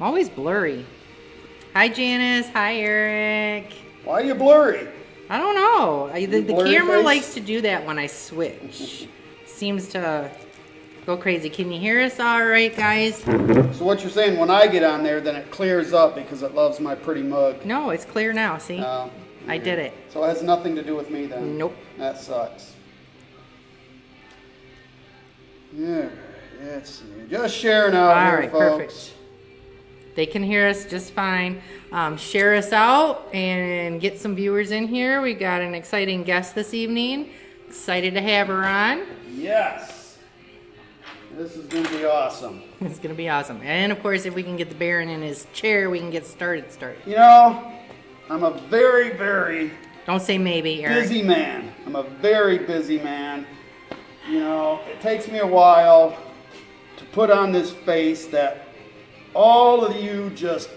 always blurry. Hi, Janice. Hi, Eric. Why are you blurry? I don't know. The camera face? likes to do that when I switch. Seems to go crazy. Can you hear us all right, guys? So what you're saying, when I get on there, then it clears up because it loves my pretty mug. No, it's clear now. See? I did it. So it has nothing to do with me then? Nope. That sucks. Yeah, let's see. Just sharing out All here, right, folks. perfect. They can hear us just fine. Share us out and get some viewers in here. We got an exciting guest this evening. Excited to have her on. Yes. This is going to be awesome. It's going to be awesome. And, of course, if we can get the Baron in his chair, we can get started. You know, I'm a very, very Don't say maybe, Eric. busy man. I'm a very busy man. You know, it takes me a while to put on this face that all of you just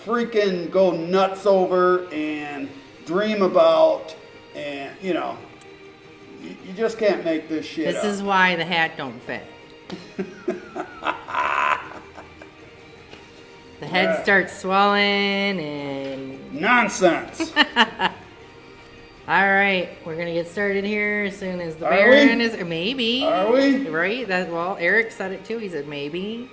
freaking go nuts over and dream about, and, you know, you just can't make this shit up. This is why the hat don't fit. The head starts swelling and... Nonsense. All right, we're going to get started here as soon as the Are Baron we? is... Maybe. Are we? Right? Well, Eric said it too. He said maybe.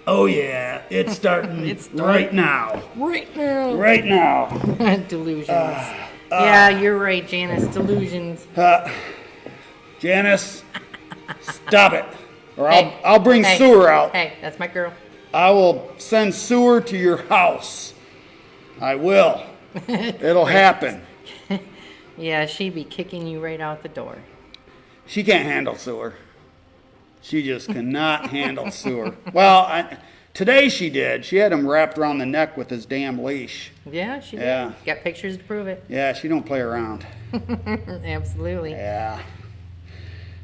Oh yeah, it's starting right now. Right now. Right now. Delusions. Yeah, you're right, Janice. Delusions. Janice, stop it, or Hey, I'll bring hey, Sewer out. Hey, that's my girl. I will send Sewer to your house. I will. It'll happen. Yeah, she'd be kicking you right out the door. She can't handle Sewer. She just cannot handle Sewer. Well, today she did. She had him wrapped around the neck with his damn leash. Yeah, she did. Yeah. Got pictures to prove it. Yeah, she don't play around. Absolutely. Yeah.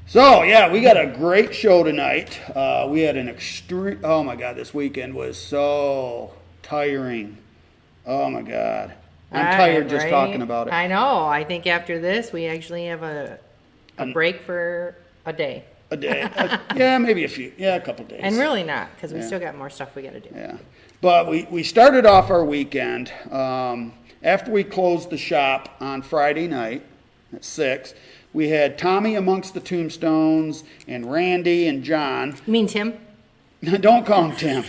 So, yeah, we got a great show tonight. We had an extreme... Oh, my God, this weekend was so tiring. Oh, my God. I'm tired just talking about it. I know. I think after this, we actually have a break for a day. A day. Yeah, maybe a few. Yeah, a couple days. And really not, because we still got more stuff we got to do. Yeah. But we started off our weekend. After we closed the shop on Friday night at 6, we had Tommy Amongst the Tombstones and Randy and John. You mean Tim? Don't call him Tim.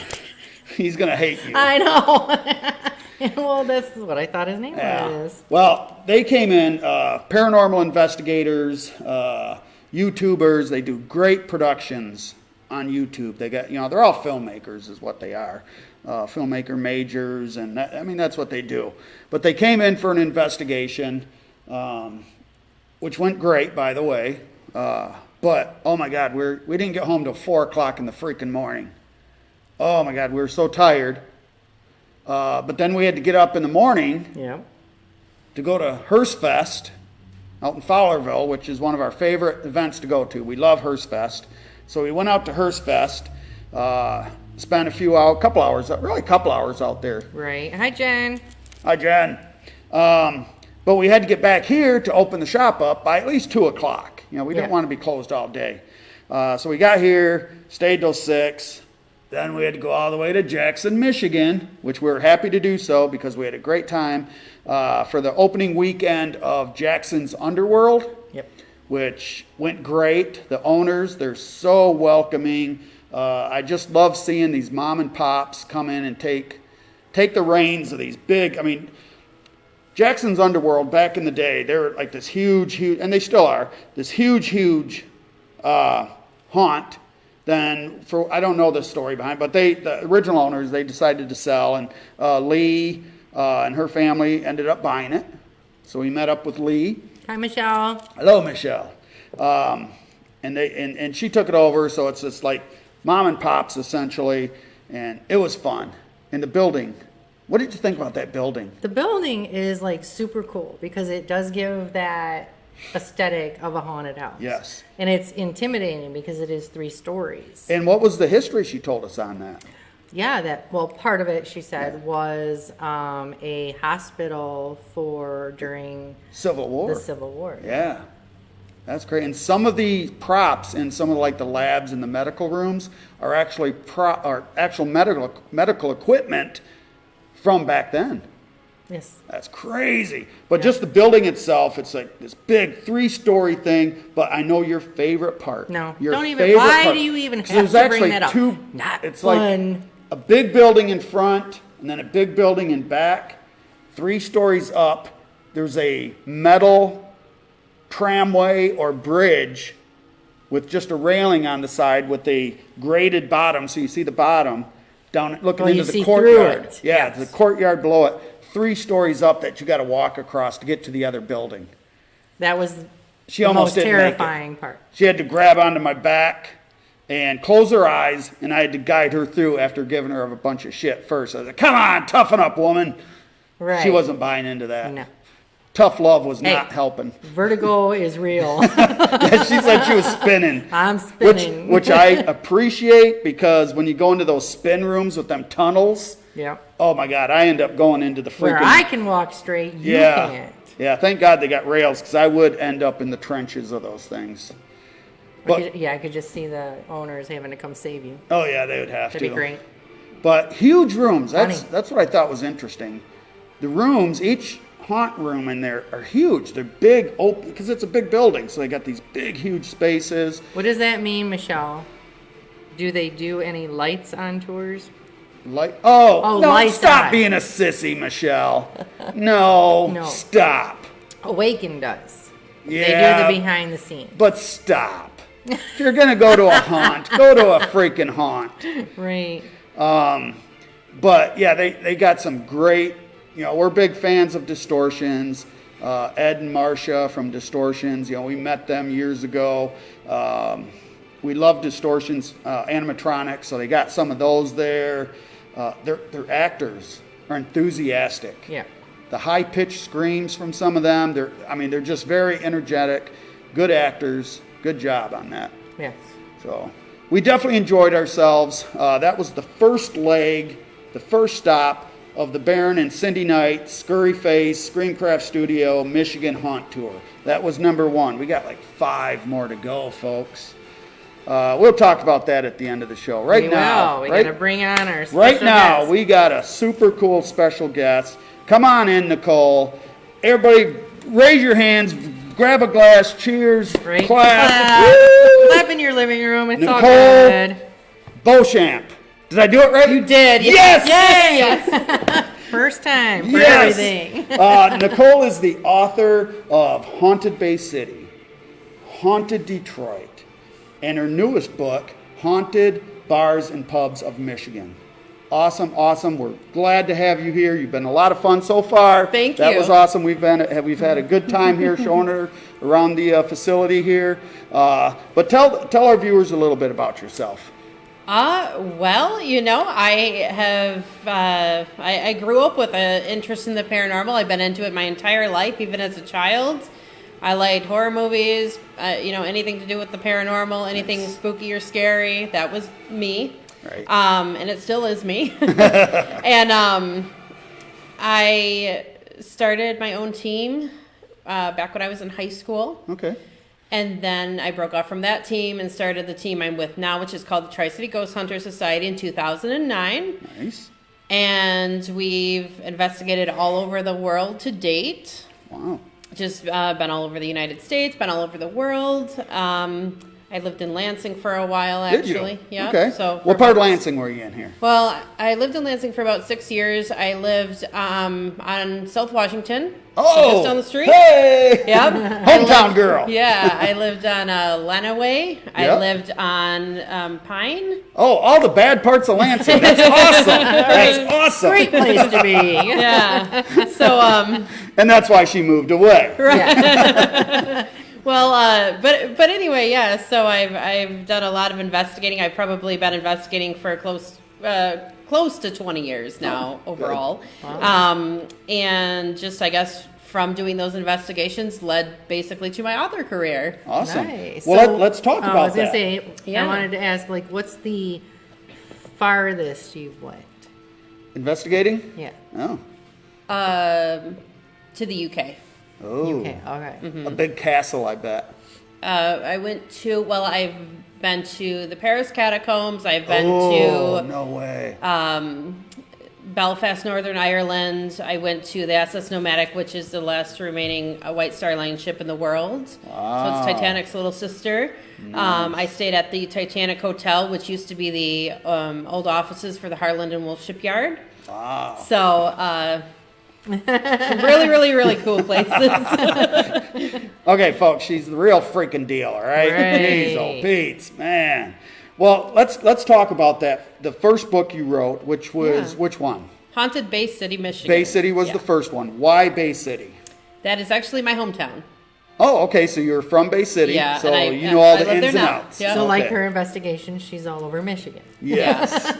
He's going to hate you. I know. Well, that's what I thought his name was. Well, they came in, paranormal investigators, YouTubers. They do great productions on YouTube. They got, they're all filmmakers is what they are. Filmmaker majors, and that's what they do. But they came in for an investigation, which went great, by the way. But, oh my God, we didn't get home till 4 o'clock in the freaking morning. Oh my God, we were so tired. But then we had to get up in the morning to go to Hearst Fest out in Fowlerville, which is one of our favorite events to go to. We love Hearst Fest. So we went out to Hearst Fest, spent a couple hours out there. Right. Hi, Jen. Hi, Jen. But we had to get back here to open the shop up by at least 2 o'clock. We didn't want to be closed all day. So we got here, stayed till 6. Then we had to go all the way to Jackson, Michigan, which we were happy to do so because we had a great time for the opening weekend of Jackson's Underworld, which went great. The owners, they're so welcoming. I just love seeing these mom and pops come in and take the reins of these big, Jackson's Underworld back in the day, they were like this huge, and they still are, this huge haunt. Then, I don't know the story behind, but the original owners, they decided to sell, and Lee and her family ended up buying it. So we met up with Lee. Hi, Michelle. Hello, Michelle. And she took it over, so it's just like mom and pops essentially, and it was fun. And the building. What did you think about that building? The building is like super cool because it does give that aesthetic of a haunted house. Yes. And it's intimidating because it is 3 stories. And what was the history she told us on that? Yeah, part of it, she said, was a hospital during Civil War. The Civil War. Yeah. That's great. And some of the props in some of like the labs and the medical rooms are actually actual medical equipment from back then. Yes. That's crazy. But just the building itself, it's like this big 3-story thing. But I know your favorite part. No, your don't even. Why do you even have to bring that up? It's like a big building in front and then a big building in back. 3 stories up, there's a metal tramway or bridge with just a railing on the side with a graded bottom, so you see the bottom down looking into the courtyard. Yeah, yes. The courtyard below it. 3 stories up that you got to walk across to get to the other building. That was the most terrifying part. She had to grab onto my back and close her eyes, and I had to guide her through after giving her a bunch of shit first. I was like, "Come on, toughen up, woman." Right. She wasn't buying into that. No. Tough love was not helping. Vertigo is real. Yeah, she said she was spinning. I'm spinning. Which I appreciate, because when you go into those spin rooms with them tunnels, yeah. Oh my God, I end up going into the freaking... Where I can walk straight, you can't. Yeah, thank God they got rails, because I would end up in the trenches of those things. But, I could just see the owners having to come save you. Oh yeah, they would have to. That'd be great. But huge rooms. That's what I thought was interesting. The rooms, each haunt room in there are huge. They're big, open, because it's a big building, so they got these big, huge spaces. What does that mean, Michelle? Do they do any lights on tours? No, lights stop on. being a sissy, Michelle. No, stop. Awaken does. Yeah. They do the behind the scenes. But stop. If you're going to go to a haunt, go to a freaking haunt. Right. But yeah, they got some great, we're big fans of Distortions. Ed and Marcia from Distortions, we met them years ago. We love Distortions animatronics, so they got some of those there. Their actors are enthusiastic. Yeah. The high-pitched screams from some of them, they're just very energetic, good actors. Good job on that. Yes. So we definitely enjoyed ourselves. That was the first leg, the first stop of the Baron and Cindy Knight Scurry Face Screamcraft Studio Michigan Haunt Tour. That was number 1. We got like 5 more to go, folks. We'll talk about that at the end of the show. We got to bring on our special Right now, guest. we got a super cool special guest. Come on in, Nichole. Everybody, raise your hands. Grab a glass. Cheers. Right. Clap. Clap in your living room. It's all Nichole good. Beauchamp. Did I do it right? You did. Yes. Yes. First time for everything. Nichole is the author of Haunted Bay City, Haunted Detroit, and her newest book, Haunted Bars and Pubs of Michigan. Awesome. We're glad to have you here. You've been a lot of fun so far. Thank you. That was awesome. We've had a good time here showing her around the facility here. But tell our viewers a little bit about yourself. Well, I grew up with an interest in the paranormal. I've been into it my entire life, even as a child. I liked horror movies, anything to do with the paranormal, anything spooky or scary. That was me. Right. And it still is me. And I started my own team back when I was in high school. Okay. And then I broke off from that team and started the team I'm with now, which is called the Tri-City Ghost Hunter Society in 2009. Nice. And we've investigated all over the world to date. Wow. Just been all over the United States, been all over the world. I lived in Lansing for a while, actually. Did you? Yeah. Okay. So what part of Lansing were you in here? Well, I lived in Lansing for about 6 years. I lived on South Washington. Oh, just down the street. Hey! Yep. Hometown girl. Yeah, I lived on Lenawee. I Yep. lived on Pine. Oh, all the bad parts of Lansing. That's awesome. That's awesome. Great place to be. Yeah. So, And that's why she moved away. Yeah. well, but anyway, yeah. So I've done a lot of investigating. I've probably been investigating for close to 20 years now overall. Wow. And just, I guess, from doing those investigations led basically to my author career. Awesome. Nice. Well, So, let's talk about I was that. going to say, Yeah. I wanted to ask, what's the farthest you've went? Investigating? Yeah. Oh. To the UK. Oh. Okay. All right. A big castle, I bet. I went to, well, I've been to the Paris catacombs. I've been no way. to Belfast, Northern Ireland. I went to the SS Nomadic, which is the last remaining White Star Line ship in the world. Wow. So it's Titanic's little sister. I stayed at the Titanic Hotel, which used to be the old offices for the Harland and Wolff shipyard. Wow. So really, really, really cool places. Okay, folks, she's the real freaking deal, all right? Right. Jeez, oh, Pete's, man. Well, let's talk about that. The first book you wrote, which was which one? Haunted Bay City, Michigan. Bay City was Yeah. the first one. Why Bay City? That is actually my hometown. Oh, okay, so you're from Bay City, Yeah, so and you know all I the live ins there and now. outs. Yeah. So Okay. like her investigation, she's all over Michigan. Yes.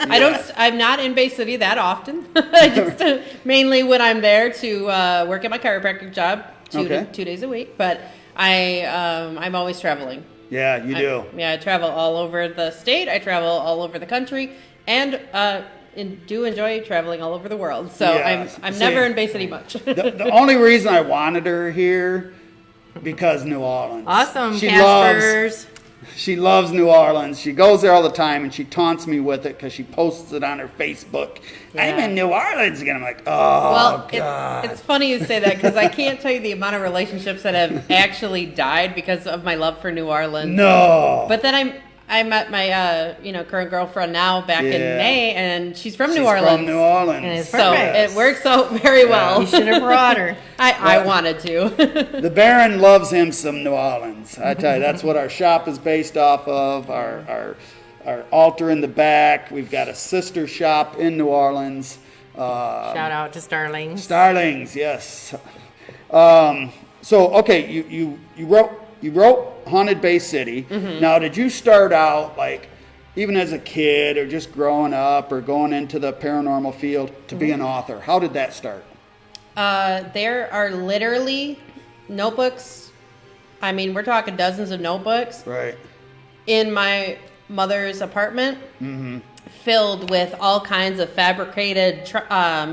I'm not in Bay City that often. I just mainly when I'm there to work at my chiropractic job two days a week. But I'm always traveling. Yeah, you do. I travel all over the state. I travel all over the country, and do enjoy traveling all over the world. So Yes. I'm See, never in Bay City much. The only reason I wanted her here because New Orleans. Awesome, She Caspers. She loves New Orleans. She goes there all the time, and she taunts me with it because she posts it on her Facebook. I'm Yeah. in New Orleans again. I'm like, oh, Well, God. it's funny you say that because I can't tell you the amount of relationships that have actually died because of my love for New Orleans. No. But then I met my current girlfriend now back in Yeah. May, and she's from New She's Orleans. from New Orleans. And it's So perfect. it works out very well. You should have brought her. I wanted to. The Baron loves him some New Orleans. I tell you, that's what our shop is based off of. Our altar in the back. We've got a sister shop in New Orleans. Shout out to Starlings. Starlings, yes. So okay, you wrote Haunted Bay City. Mm-hmm. Now, did you start out like even as a kid or just growing up or going into the paranormal field to be an Mm-hmm. author? How did that start? There are literally notebooks. I mean, we're talking dozens of notebooks Right. in my mother's apartment, filled with all kinds of fabricated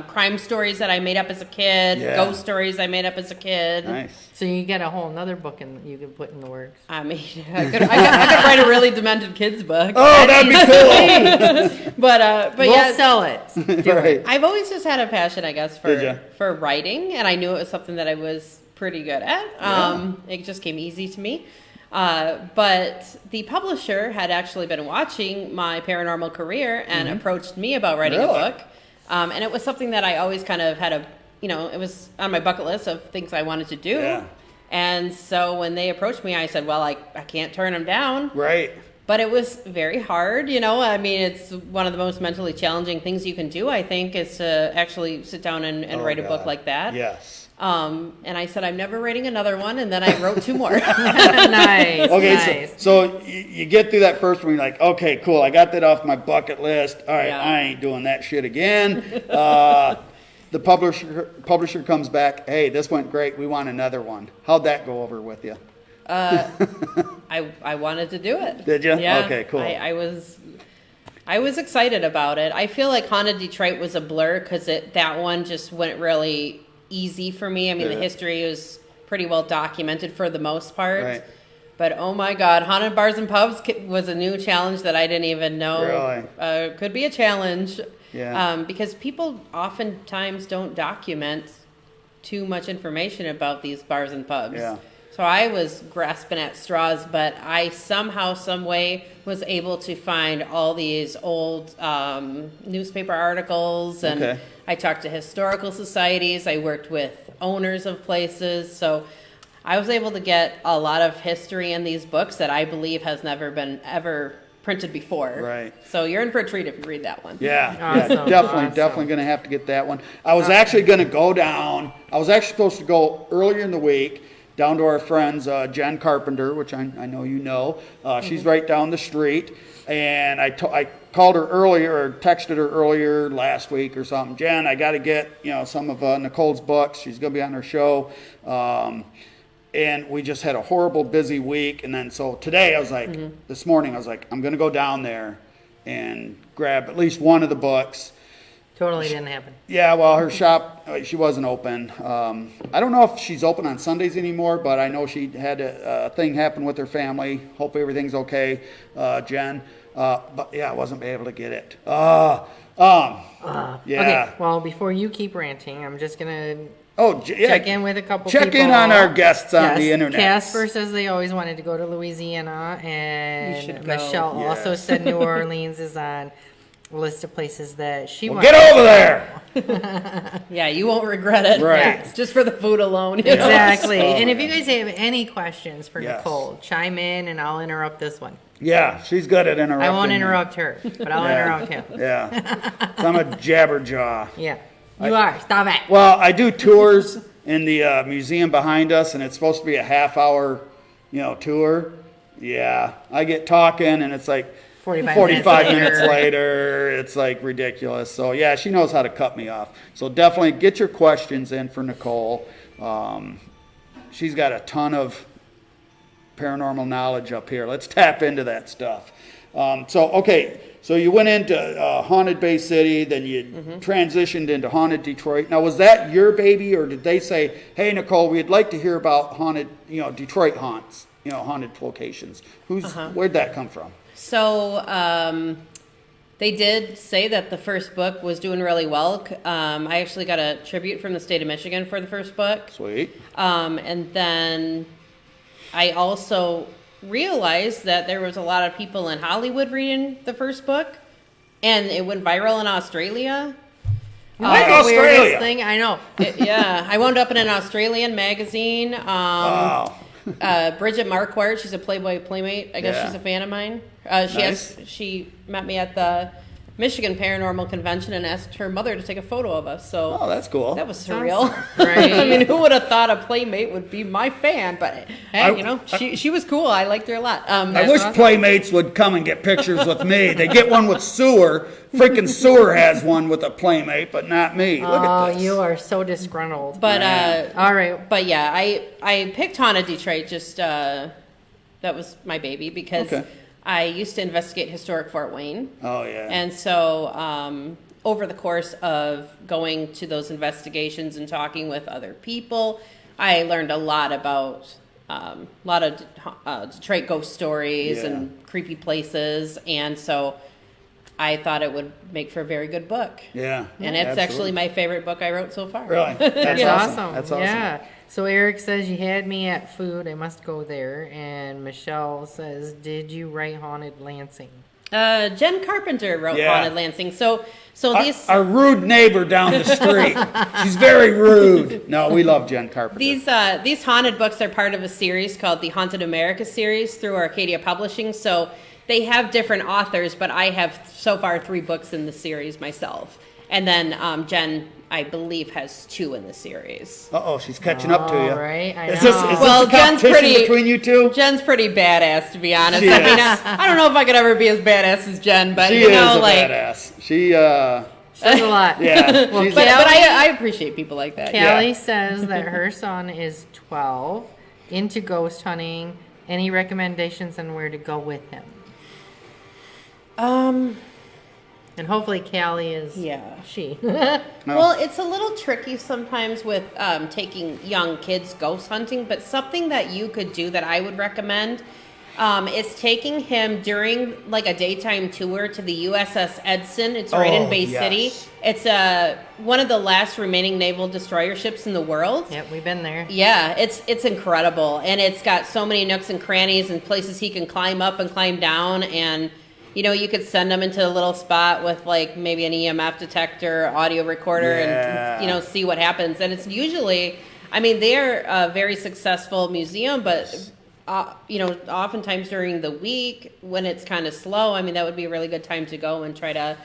crime stories that I made up as a kid, Yeah. ghost stories I made up as a kid. Nice. So you get a whole nother book you can put in the works. I mean, I could write a really demented kids book. Oh, that'd be cool. But We'll yeah, sell it. Right. I've always just had a passion, I guess, Did ya? for writing, and I knew it was something that I was pretty good at. It just came easy to me. But the publisher had actually been watching my paranormal career and approached me about writing Really? a book. And it was something that I always kind of had it was on my bucket list of things I wanted to do. Yeah. And so when they approached me, I said, well, I can't turn them down. Right. But it was very hard, I mean, it's one of the most mentally challenging things you can do, I think, is to actually sit down and write a book God. like that. Yes. And I said, I'm never writing another one, and then I wrote 2 more. Nice. Okay, nice. so you get through that first one, you're like, okay, cool, I got that off my bucket list. All right, Yeah. I ain't doing that shit again. The publisher comes back, hey, this went great, we want another one. How'd that go over with you? I wanted to do it. Did ya? Yeah. Okay, cool. I was excited about it. I feel like Haunted Detroit was a blur because that one just went really easy for me. I mean, Yeah. the history was pretty well documented for the most part. Right. But oh my God, Haunted Bars and Pubs was a new challenge that I didn't even know could be a challenge. Yeah. Because people oftentimes don't document too much information about these bars and pubs. Yeah. So I was grasping at straws, but I somehow, some way, was able to find all these old newspaper articles, and Okay. I talked to historical societies. I worked with owners of places, so I was able to get a lot of history in these books that I believe has never been ever printed before. Right. So you're in for a treat if you read that one. Yeah, Awesome, definitely going to have to get that one. I was actually going to go down. I was actually supposed to go earlier in the week down to our friends Jen Carpenter, which I know you know. She's right down the street, and I called her earlier or texted her earlier last week or something. Jen, I got to get some of Nicole's books. She's going to be on her show. And we just had a horrible busy week, and then so today I was like, this morning I was like, I'm going to go down there and grab at least one of the books. Totally didn't happen. Yeah, well, her shop, she wasn't open. I don't know if she's open on Sundays anymore, but I know she had a thing happen with her family. Hope everything's okay, Jen. But yeah, I wasn't able to get it. Yeah. Okay, well, before you keep ranting, I'm just going to Yeah. check in with a couple people. Check in on our guests on the internet. Casper says they always wanted to go to Louisiana, You and should go. Michelle also Yes. said New Orleans is on a list of places that she Well, wants. get over there. Yeah, you won't regret it. Right. Yeah, just for the food alone. you know? Exactly. Oh, And if yeah. you guys have any questions for Yes. Nicole, chime in and I'll interrupt this one. Yeah, she's good at interrupting. I won't interrupt her, but I'll interrupt him. Yeah. So I'm a jabberjaw. Yeah. You are. Stop it. Well, I do tours in the museum behind us, and it's supposed to be a half-hour, tour. Yeah, I get talking, and it's like 45 minutes later. later. It's like ridiculous. So yeah, she knows how to cut me off. So definitely get your questions in for Nicole. She's got a ton of paranormal knowledge up here. Let's tap into that stuff. So you went into Haunted Bay City, then you transitioned into Haunted Detroit. Now, was that your baby, or did they say, "Hey, Nicole, we'd like to hear about haunted, Detroit haunts, haunted locations"? Where'd that come from? So they did say that the first book was doing really well. I actually got a tribute from the state of Michigan for the first book. Sweet. And then I also realized that there was a lot of people in Hollywood reading the first book, and it went viral in Australia. Like The Australia. weirdest thing, I know. Yeah, I wound up in an Australian magazine. Wow. Bridget Marquardt, she's a Playboy Playmate. I guess Yeah. she's a fan of mine. Nice. She met me at the Michigan Paranormal Convention and asked her mother to take a photo of us. So Oh, that's cool. that was surreal. Right. I mean, who would have thought a Playmate would be my fan? But hey, I- she was cool. I liked her a lot. I wish Playmates would come and get pictures with me. They get one with Sewer. Freaking Sewer has one with a Playmate, but not me. Look Oh, at this. you are so disgruntled. But All right. But yeah, I picked Haunted Detroit. Just that was my baby because Okay. I used to investigate historic Fort Wayne. Oh, yeah. And so over the course of going to those investigations and talking with other people, I learned a lot about a lot of Detroit ghost stories Yeah. and creepy places. And so I thought it would make for a very good book. Yeah. And it's absolutely. actually my favorite book I wrote so far. Really? That's That's awesome. awesome. That's awesome. Yeah. So Eric says you had me at food. I must go there. And Michelle says, did you write Haunted Lansing? Jen Carpenter wrote Yeah. Haunted Lansing. So these Our rude neighbor down the street. She's very rude. No, we love Jen Carpenter. these haunted books are part of a series called the Haunted America series through Arcadia Publishing. So they have different authors, but I have so far 3 books in the series myself. And then Jen, I believe, has 2 in the series. Uh-oh, she's catching up to you. All right, I Is know. this Well, a Jen's competition pretty- between you two? Jen's pretty badass, to be honest. She I mean, is. I don't know if I could ever be as badass as Jen, but She you is know, a like, badass. She, She does a lot. yeah. Well, she's but a- I appreciate people like that. Callie Yeah. says that her son is 12, into ghost hunting. Any recommendations on where to go with him? And hopefully Callie is Yeah. she. Well, it's a little tricky sometimes with taking young kids ghost hunting, but something that you could do that I would recommend is taking him during like a daytime tour to the USS Edson. It's right in Oh, Bay yes. City. It's one of the last remaining naval destroyer ships in the world. Yep, we've been there. Yeah, it's incredible, and it's got so many nooks and crannies and places he can climb up and climb down, and you could send him into a little spot with like maybe an EMF detector, audio recorder, Yeah. and see what happens. And it's usually, I mean, they're a very successful museum, but oftentimes during the week when it's kind of slow, I mean, that would be a really good time to go and try to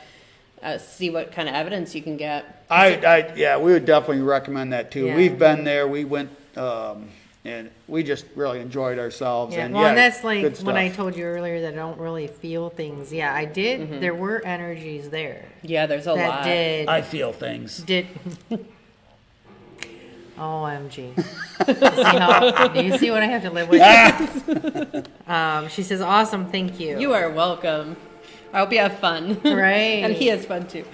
see what kind of evidence you can get. Yeah, we would definitely recommend that too. Yeah. We've been there. We went, and we just really enjoyed ourselves. Yeah, and well, yeah, and that's good like stuff. when I told you earlier that I don't really feel things. Yeah, I did. There were energies there Yeah, there's a that lot. did. I feel things. Did. OMG. Do you see what I have to live with? She says, awesome, thank you. You are welcome. I hope you have fun. Right. And he has fun too.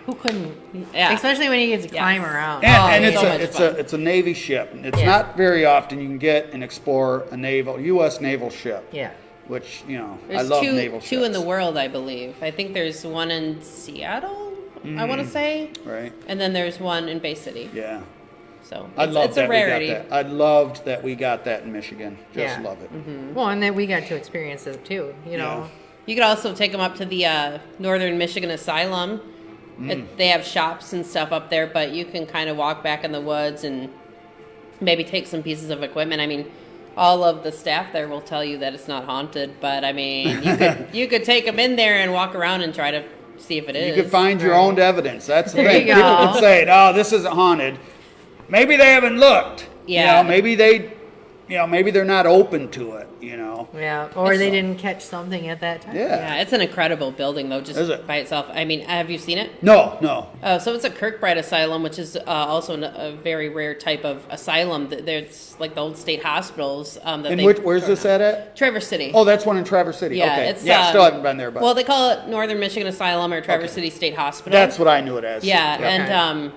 Who couldn't? Yeah. Especially when you get to Yes. climb around. And it's so much it's fun. a Navy ship. It's Yeah. not very often you can get and explore a U.S. naval ship. Yeah. Which, I There's love two, naval ships. two in the world, I believe. I think there's one in Seattle, I want to say. Right. And then there's one in Bay City. Yeah. So I love it's that a rarity. we got that. I loved that we got that in Michigan. Just Yeah. love it. Well, and then we got to experience it too. You know. You could also take them up to the Northern Michigan Asylum. They have shops and stuff up there, but you can kind of walk back in the woods and maybe take some pieces of equipment. I mean, all of the staff there will tell you that it's not haunted, but I mean, you could take them in there and walk around and try to see if it is. You could find your own evidence. That's the There thing. you People go. could say, "Oh, this isn't haunted." Maybe they haven't looked. Yeah. Maybe maybe they're not open to it. Yeah. Or they didn't catch something at that time. Yeah. Yeah, it's an incredible building though, just Is it? by itself. I mean, have you seen it? No. Oh, so it's a Kirkbride Asylum, which is also a very rare type of asylum. There's like the old state hospitals. And where's this at? Traverse City. Oh, that's one in Traverse City. Yeah, Okay. it's, Still haven't been there, but Well, they call it Northern Michigan Asylum or Traverse City State Hospital. that's what I knew it as. Yeah, Okay. and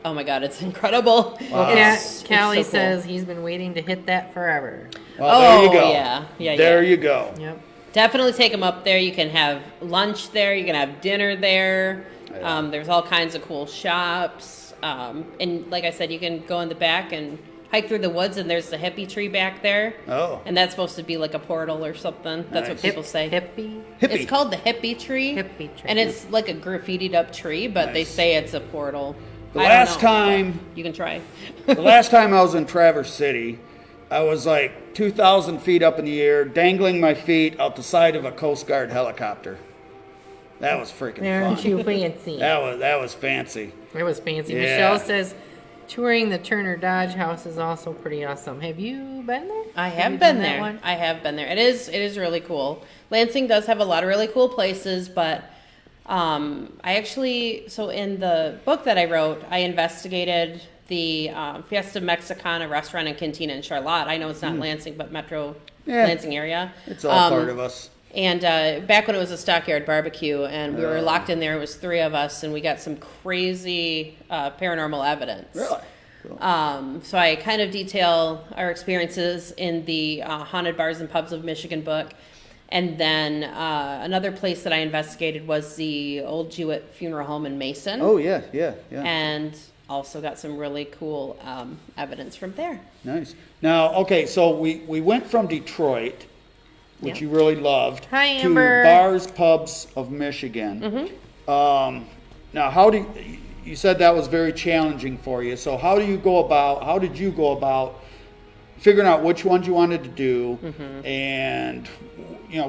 oh my God, it's incredible. Wow. It's Callie so cool. says he's been waiting to hit that forever. Well, there you Oh, go. yeah, There yeah. you go. Yep. Definitely take them up there. You can have lunch there. You can have dinner there. Yeah. There's all kinds of cool shops. And like I said, you can go in the back and hike through the woods, and there's the hippie tree back there. Oh. And that's supposed to be like a portal or something. That's what Nice. people say. Hippie. Hippie. It's called the hippie tree. Hippie tree. And it's like a graffitied up tree, but they Nice. say it's a portal. The I don't last know. time You can try. The last time I was in Traverse City, I was like 2,000 feet up in the air, dangling my feet out the side of a Coast Guard helicopter. That was freaking Aren't fun. you fancy? That was fancy. It was fancy. Yeah. Michelle says touring the Turner Dodge house is also pretty awesome. Have you been there? I you have done been that there. one? I have been there. It is really cool. Lansing does have a lot of really cool places, but I actually, so in the book that I wrote, I investigated the Fiesta Mexicana restaurant and cantina in Charlotte. I know it's not Lansing, but Metro Yeah. Lansing area. It's all part of us. And back when it was a Stockyard Barbecue, and we were locked in there, it was 3 of us, and we got some crazy paranormal evidence. Really? Cool. So I kind of detail our experiences in the Haunted Bars and Pubs of Michigan book. And then another place that I investigated was the Old Jewett Funeral Home in Mason. Oh, yeah. And also got some really cool evidence from there. Nice. Now, okay, so we went from Detroit, which Yeah. you really loved, Hi, Amber. to Bars, Pubs of Michigan. Now, you said that was very challenging for you. So how did you go about figuring out which ones you wanted to do and,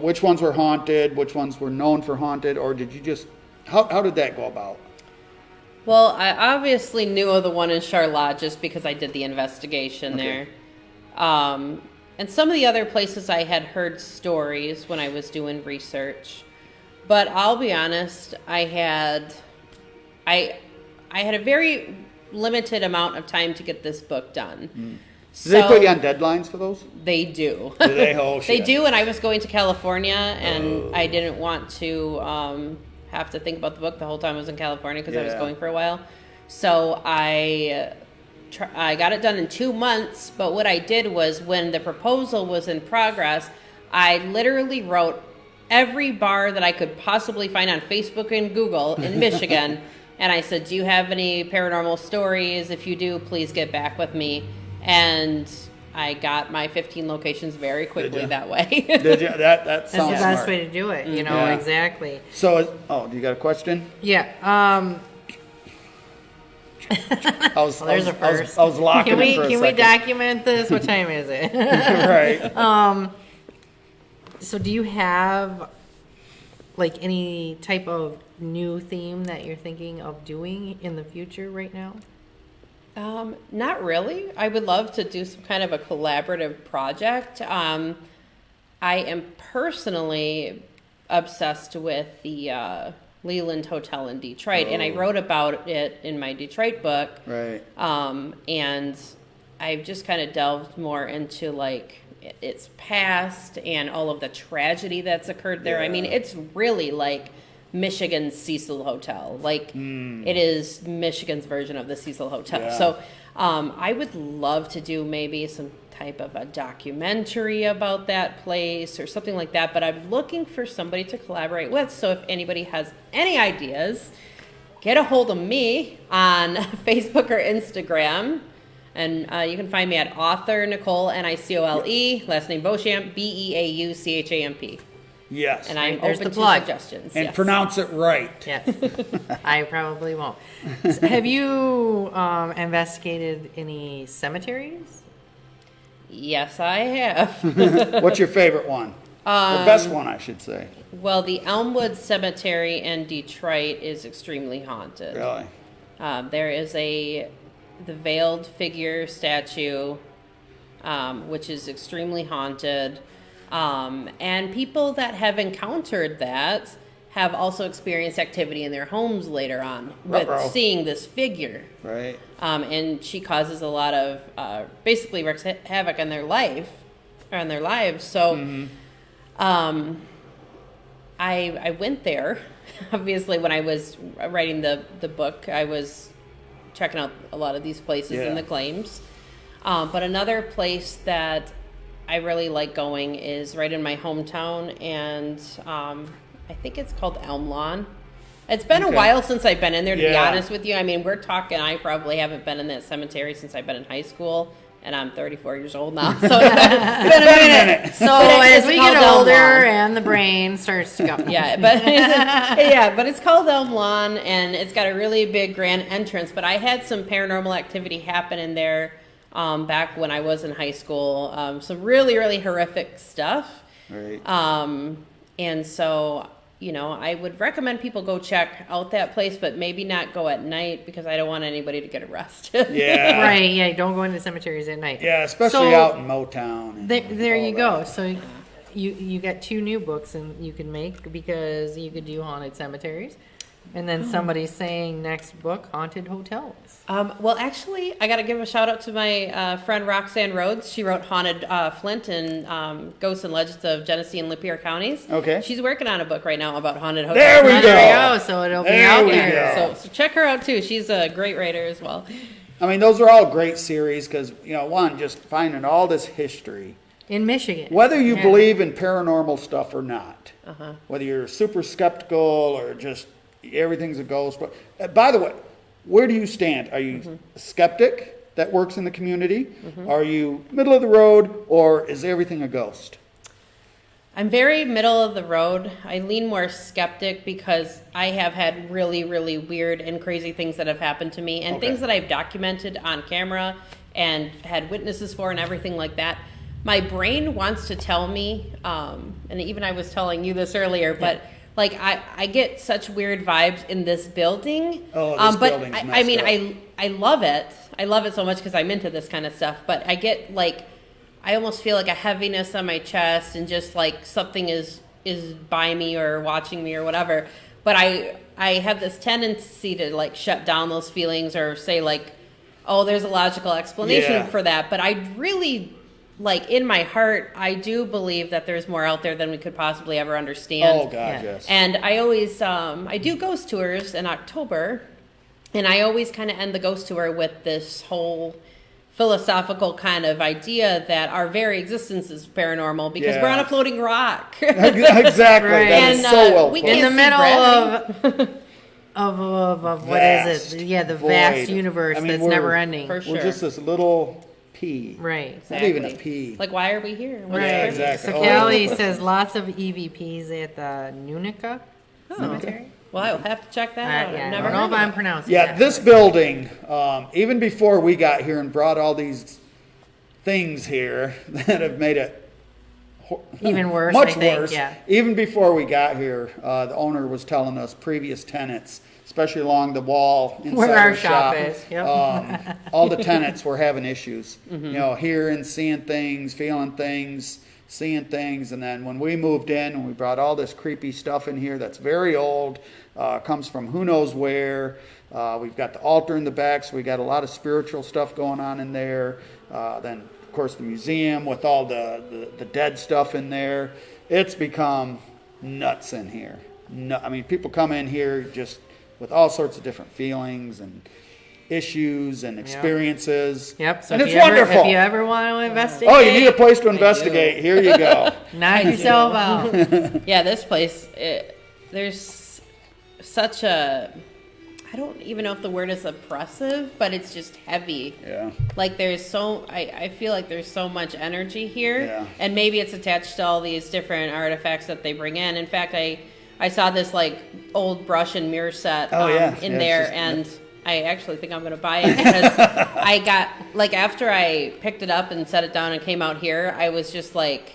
which ones were haunted, which ones were known for haunted, or did you just, how did that go about? Well, I obviously knew of the one in Charlotte just because I did the investigation Okay. there. And some of the other places I had heard stories when I was doing research. But I'll be honest, I had a very limited amount of time to get this book done. Did they put you on deadlines for those? They do. Do they? Oh, They shit. do, and I was going to California, and I didn't want to have to think about the book the whole time I was in California because I was Yeah. going for a while. So I got it done in 2 months, but what I did was when the proposal was in progress, I literally wrote every bar that I could possibly find on Facebook and Google in Michigan, and I said, do you have any paranormal stories? If you do, please get back with me. And I got my 15 locations very quickly ya? that way. Did you? That That's the sounds best smart. way to do it. You know, Yeah. exactly. So, do you got a question? Yeah. I was, There's a first. I was locking Can in for a we second. document this? What time is it? Right. So do you have like any type of new theme that you're thinking of doing in the future right now? Not really. I would love to do some kind of a collaborative project. I am personally obsessed with the Leland Hotel in Detroit, and I wrote about it in my Detroit book. Right. And I've just kind of delved more into like its past and all of the tragedy that's occurred there. I mean, Yeah. it's really like Michigan's Cecil Hotel. Like, it is Michigan's version of the Cecil Hotel. Yeah. So I would love to do maybe some type of a documentary about that place or something like that. But I'm looking for somebody to collaborate with. So if anybody has any ideas, get a hold of me on Facebook or Instagram. And you can find me at author Nichole, Nicole, last name Beauchamp, Beauchamp. Yes. And I'm There's open the to plug. suggestions. and yes. pronounce it right. Yes. I probably won't. So have you investigated any cemeteries? Yes, I have. What's your favorite one? The best one, I should say. Well, the Elmwood Cemetery in Detroit is extremely haunted. Really? There is the veiled figure statue, which is extremely haunted. And people that have encountered that have also experienced activity in their homes later on with Ruh-roh. seeing this figure. Right. And she causes a lot of, basically wreaks havoc on their lives. So, I went there. Obviously, when I was writing the book, I was checking out a lot of these places Yeah. and the claims. But another place that I really like going is right in my hometown, and I think it's called Elm Lawn. It's been a Okay. while since I've been in there, to be Yeah. honest with you. I mean, we're talking, I probably haven't been in that cemetery since I've been in high school, and I'm 34 years old now. So it's been a minute. So But as it's we called get Elm older Lawn. and the brain starts to go. Yeah, but it's called Elm Lawn, and it's got a really big grand entrance. But I had some paranormal activity happen in there back when I was in high school. Some really, really horrific stuff. Right. And so, I would recommend people go check out that place, but maybe not go at night because I don't want anybody to get arrested. Yeah. Right, yeah, don't go into cemeteries at night. Yeah, especially So, out in Motown. And There all you that. go. So you got 2 new books and you can make, because you could do haunted cemeteries. And then somebody's saying next book, haunted hotels. Well, actually, I got to give a shout out to my friend Roxanne Rhodes. She wrote Haunted Flint and Ghosts and Legends of Genesee and Lapeer counties. Okay. She's working on a book right now about haunted hotels. There we There go. we go. So it'll be There out we there. go. So check her out too. She's a great writer as well. I mean, those are all great series because, one, just finding all this history. In Michigan. Whether you Yeah. believe in paranormal stuff or not, whether you're super skeptical or just everything's a ghost. But by the way, where do you stand? Are you a skeptic that works in the community? Are you middle of the road, or is everything a ghost? I'm very middle of the road. I lean more skeptic because I have had really, really weird and crazy things that have happened to me, and Okay. things that I've documented on camera and had witnesses for and everything like that. My brain wants to tell me, and even I was telling you this earlier, but like I get such weird vibes in this building. Oh, this but building's I messed mean, up. I love it. I love it so much because I'm into this kind of stuff. But I get like, I almost feel like a heaviness on my chest, and just like something is by me or watching me or whatever. But I have this tendency to like shut down those feelings or say like, oh, there's a logical explanation Yeah. for that. But I really, like, in my heart, I do believe that there's more out there than we could possibly ever understand. Oh, God, Yeah. yes. And I always, I do ghost tours in October, and I always kind of end the ghost tour with this whole philosophical kind of idea that our very existence is paranormal because Yeah. we're on a floating rock. Exactly. Right. That is And, so well we put. In can't the see middle gravity. of what is it? Vast Yeah, the vast void. universe I mean, that's we're- never ending. For sure. We're just this little pea. Right. Not even a Exactly. pea. Like, why are we here? What's Yeah, the exactly. So Oh, Callie yeah. says lots of EVPs at the Nunica Cemetery. Well, I will have to check that out. Yeah, I've I never don't know heard if of I'm it. pronouncing Yeah, that. this building, even before we got here and brought all these things here that have made it Even worse, much I think, worse. yeah. Even before we got here, the owner was telling us previous tenants, especially along the wall inside Where our the shop is, yep. all the tenants were having issues. Hearing, seeing things, feeling things, seeing things. And then when we moved in and we brought all this creepy stuff in here that's very old, comes from who knows where. We've got the altar in the back, so we got a lot of spiritual stuff going on in there. Then, of course, the museum with all the dead stuff in there. It's become nuts in here. no, I mean, people come in here just with all sorts of different feelings and issues and experiences. Yep. So and if it's you ever, wonderful. if you ever want to investigate, Oh, you need a place to investigate. Here you go. knock yourself out. Yeah, this place, there's such a, I don't even know if the word is oppressive, but it's just heavy. Yeah. Like I feel like there's so much energy here. Yeah. And maybe it's attached to all these different artifacts that they bring in. In fact, I saw this like old brush and mirror set in there, just, and I actually think I'm going to buy it because I got, like, after I picked it up and set it down and came out here, I was just like,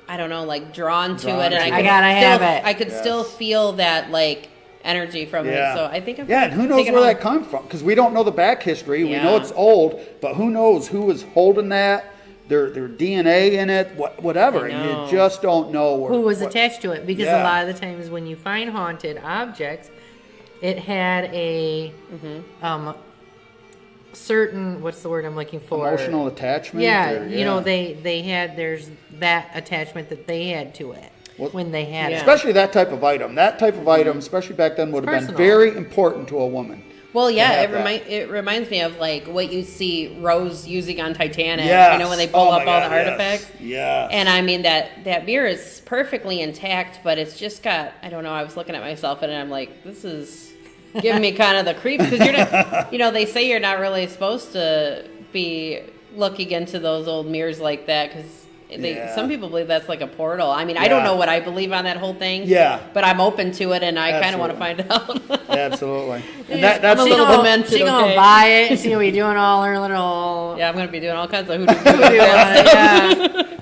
I don't know, like drawn to it. And I gotta have it. I could still feel that, like, energy from it. So I think I'm and who knows where that comes from? Because we don't know the back history. We know it's old, but who knows who was holding that, their DNA in it, whatever. And you just don't know who was attached to it. Because a lot of the times when you find haunted objects, it had a certain, what's the word I'm looking for? Emotional attachment? Yeah, you know, there's that attachment that they had to it when they had it. Especially that type of item. That type of item, especially back then, would have been very important to a woman. Well, yeah, it reminds me of like what you see Rose using on Titanic. Yes. You know, when they pull up all the artifacts. Yeah. And I mean that mirror is perfectly intact, but it's just got, I don't know. I was looking at myself and I'm like, this is giving me kind of the creeps because you're not. You know, they say you're not really supposed to be looking into those old mirrors like that because. Some people believe that's like a portal. I mean, I don't know what I believe on that whole thing. Yeah. But I'm open to it, and I kind of want to find out. Absolutely. And that's a little demented. She's going to buy it. She's going to be doing all her little... Yeah, I'm going to be doing all kinds of hoodoo.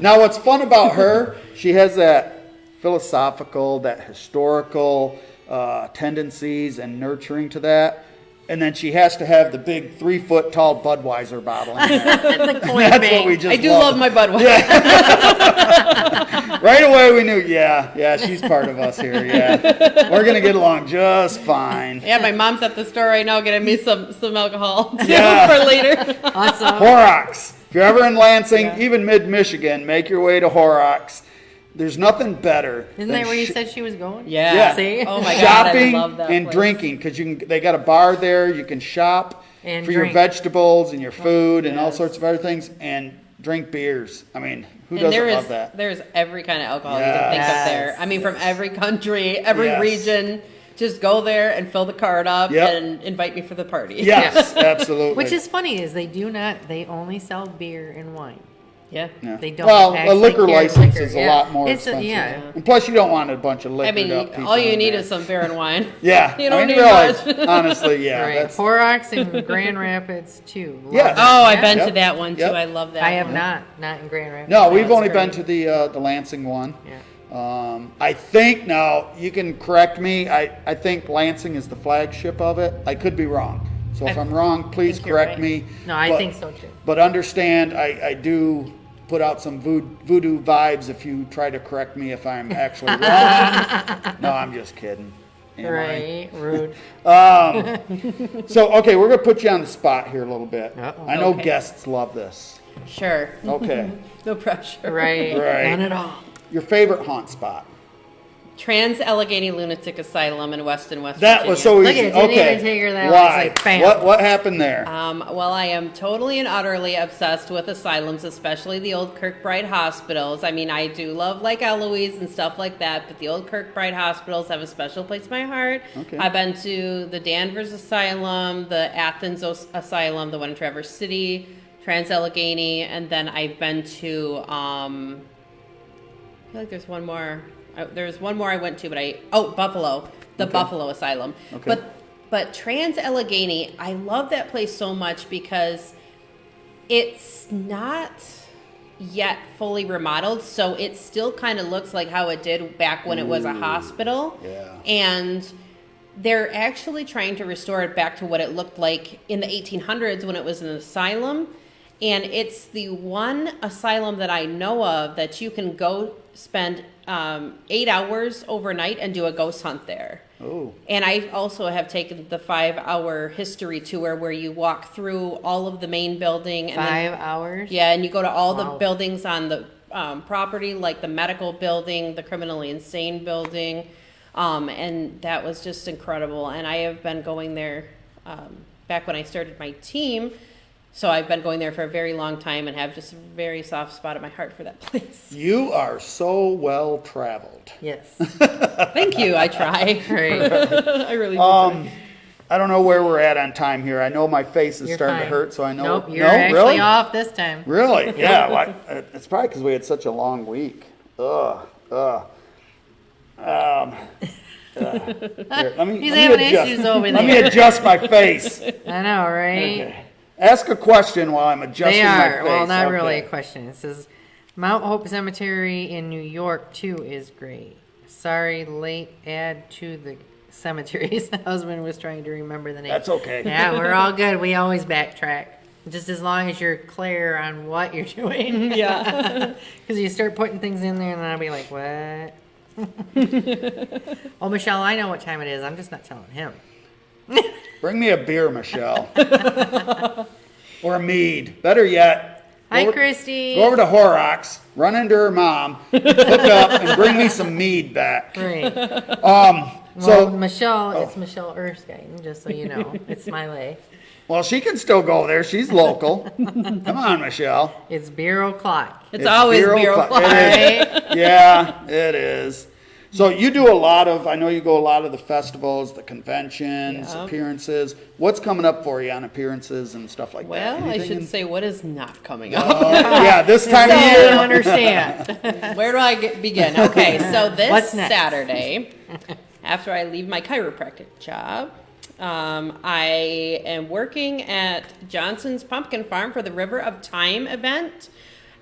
Now, what's fun about her, she has that philosophical, that historical tendencies and nurturing to that. And then she has to have the big 3-foot tall Budweiser bottle in there. That's what we just I do love my Budweiser. Yeah. Right away we knew, she's part of us here, We're going to get along just fine. Yeah, my mom's at the store right now getting me some alcohol for later. Awesome. Horrocks. If you're ever in Lansing, even mid-Michigan, make your way to Horrocks. There's nothing better. Isn't that where you said she was going? Yeah. See? Oh my God, shopping I love that and place. Drinking because they got a bar there. You can shop and for drink. your vegetables and your food and all sorts of other things and drink beers. I mean, who doesn't love that? There's every kind of alcohol you can think of there. I mean, from every country, every region. Just go there and fill the card up and invite me for the party. Yes, absolutely. Which is funny is they only sell beer and wine. Yeah. They don't. Well, a liquor carry license liquor. is a lot more expensive. And plus, you don't want a bunch of liquored I mean, up people all you in need there. is some beer and wine. Yeah. You don't need realize, much. honestly, Right. Horrocks in Grand Rapids too. Yes. Oh, I've been to that one too. I love that. I have not in Grand Rapids. No, we've only been to the Lansing one. Yeah. I think now you can correct me. I think Lansing is the flagship of it. I could be wrong. So if I'm wrong, please correct me. No, I think so too. But understand, I do put out some voodoo vibes if you try to correct me if I'm actually wrong. No, I'm just kidding. Right, rude. So, okay, we're going to put you on the spot here a little bit. Uh-oh. I know guests love this. Sure. Okay. No pressure. Right. None at all. Your favorite haunt spot? Trans-Allegheny Lunatic Asylum in Weston, West That Virginia. was so Look easy. at it, didn't Okay. even take her that long. Why? It's like, bam. What happened there? Well, I am totally and utterly obsessed with asylums, especially the old Kirkbride hospitals. I mean, I do love like Eloise and stuff like that, but the old Kirkbride hospitals have a special place in my heart. Okay. I've been to the Danvers Asylum, the Athens Asylum, the one in Traverse City, Trans-Allegheny, and then I've been to, I feel like there's one more. There's one more I went to, but Buffalo, the Buffalo Asylum. Okay. But Trans-Allegheny, I love that place so much because it's not yet fully remodeled, so it still kind of looks like how it did back when it was a hospital. Yeah. And they're actually trying to restore it back to what it looked like in the 1800s when it was an asylum. And it's the one asylum that I know of that you can go spend 8 hours overnight and do a ghost hunt there. Oh. And I also have taken the 5-hour history tour where you walk through all of the main building. And 5 hours? Yeah, and you go to all the buildings on the property, like the medical building, the criminally insane building. And that was just incredible. And I have been going there back when I started my team. So I've been going there for a very long time and have just a very soft spot in my heart for that place. You are so well traveled. Yes. Thank you. I try. Great. I really do. Try. I don't know where we're at on time here. I know my face is You're starting fine. to hurt, so I know. Nope, you're no, actually really? off this time. Really? Yeah. Well, it's probably because we had such a long week. Here, He's having issues over Let me there. adjust my face. I know, right? Okay. Ask a question while I'm adjusting They my are. face. Well, not really Okay. a question. It says, Mount Hope Cemetery in New York, too, is great. Sorry, late add to the cemetery's husband was trying to remember the name. That's okay. Yeah, we're all good. We always backtrack. Just as long as you're clear on what you're doing. Yeah. Because you start putting things in there, and then I'll be like, what? Oh, Michelle, I know what time it is. I'm just not telling him. Bring me a beer, Michelle. Or a mead. Better yet. Hi, go- Christy. Go over to Horrocks, run into her mom, hook up, and bring me some mead back. Right. So, Well, Michelle, it's Michelle Erskine, just so you know. It's Smiley. well, she can still go there. She's local. Come on, Michelle. It's beer o'clock. It's always beer o'clock. It is. Yeah, it is. So you do a lot of, I know you go a lot of the festivals, the conventions, Yeah. appearances. What's coming up for you on appearances and stuff like Well, that? I Anything should in- say what is not coming up. Yeah, this time So of you year. understand. Where do I begin? Okay, so this What's next? Saturday, after I leave my chiropractic job, I am working at Johnson's Pumpkin Farm for the River of Time event,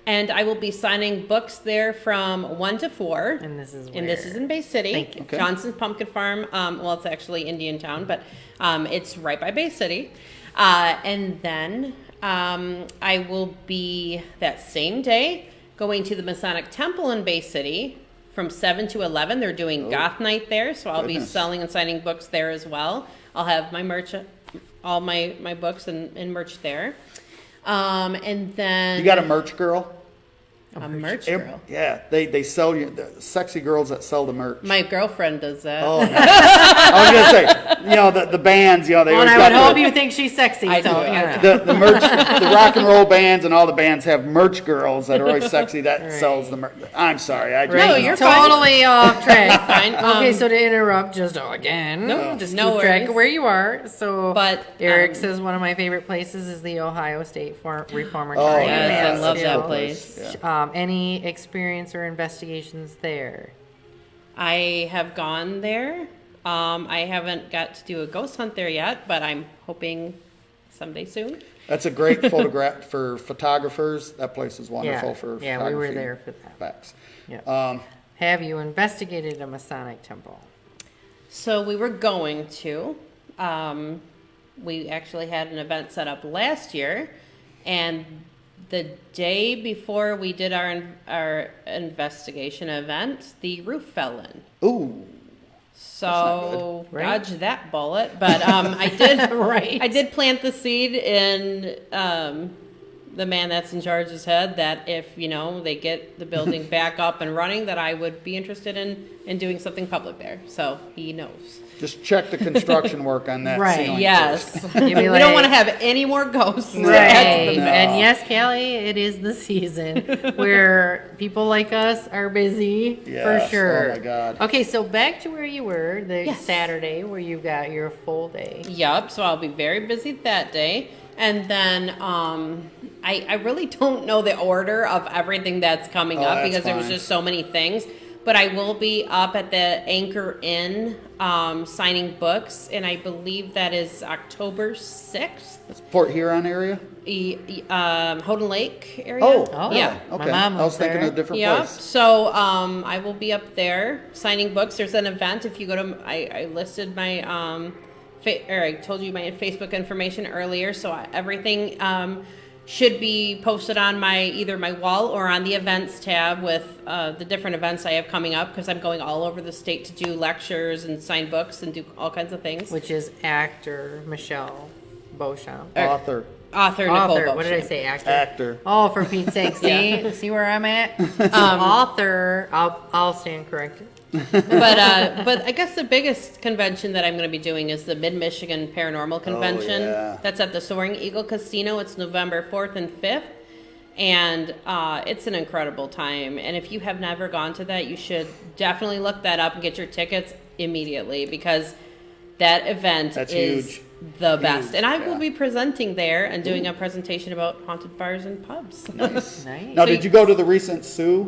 and I will be signing books there from 1 to 4. And this is And this where? is in Bay City. Thank you. Okay. Johnson's Pumpkin Farm. Well, it's actually Indiantown, but it's right by Bay City. And then I will be that same day going to the Masonic Temple in Bay City from 7 to 11. They're doing Goth Night there, so I'll be Goodness. selling and signing books there as well. I'll have my merch, all my books and merch there. And then You got a merch girl? a merch Ev- girl. Yeah, they sell you, the sexy girls that sell the merch. My girlfriend does that. Oh, nice. I was going to say, the bands, they Well, and always I got would hope the, you think she's sexy. I so, do, you I know. the merch, the rock and roll bands and all the bands have merch girls that are always sexy that sells the merch. I'm sorry. I just, No, Right, you're fine. totally off track. Fine. Okay, so to interrupt, just again, No, just no keep track worries. of where you are. So, But, Eric says one of my favorite places is the Ohio State Reformatory. Oh, Yes, I love too. that place. Yeah. Any experience or investigations there? I have gone there. I haven't got to do a ghost hunt there yet, but I'm hoping someday soon. That's a great photograph for photographers. That place is wonderful Yeah. for Yeah, we were photography there for that. Facts. Yeah. Have you investigated a Masonic temple? So we were going to. We actually had an event set up last year, and the day before we did our investigation event, the roof fell in. Ooh. So good. Right? dodge that bullet. But I did Right. I did plant the seed in the man that's in charge's head that if they get the building back up and running, that I would be interested in doing something public there. So he knows. Just check the construction work on that Right. ceiling Yes, You'd we be don't like- want to have any more ghosts. Right. No. And yes, Callie, it is the season where people like us are busy Yes. for sure. Oh my God. Okay, so back to where you were the Yes. Saturday where you got your full day. Yep. So I'll be very busy that day, and then I really don't know the order of everything that's coming up that's because there was fine. just so many things. But I will be up at the Anchor Inn signing books, and I believe that is October 6th, Port Huron area? Houghton Lake area. Oh, yeah. My Okay. mom I was lives thinking there. of a different Yeah, place. so I will be up there signing books. There's an event. If you go to, I listed my, or I told you my Facebook information earlier. So everything should be posted on either my wall or on the events tab with the different events I have coming up because I'm going all over the state to do lectures and sign books and do all kinds of things. Which is actor Nichole Beauchamp. Author. Author Nichole Author. What did I Beauchamp. say? Actor. Actor. Oh, for Pete's sake! See, see where I'm at. Author. I'll stand corrected. But I guess the biggest convention that I'm going to be doing is the Mid-Michigan Paranormal Convention. yeah. That's at the Soaring Eagle Casino. It's November 4th and 5th. And it's an incredible time. And if you have never gone to that, you should definitely look that up and get your tickets immediately, because that event is huge. the best. And I yeah. will be presenting there and doing a presentation about haunted bars and pubs. Nice. Nice. Now, So did you go to the recent Sue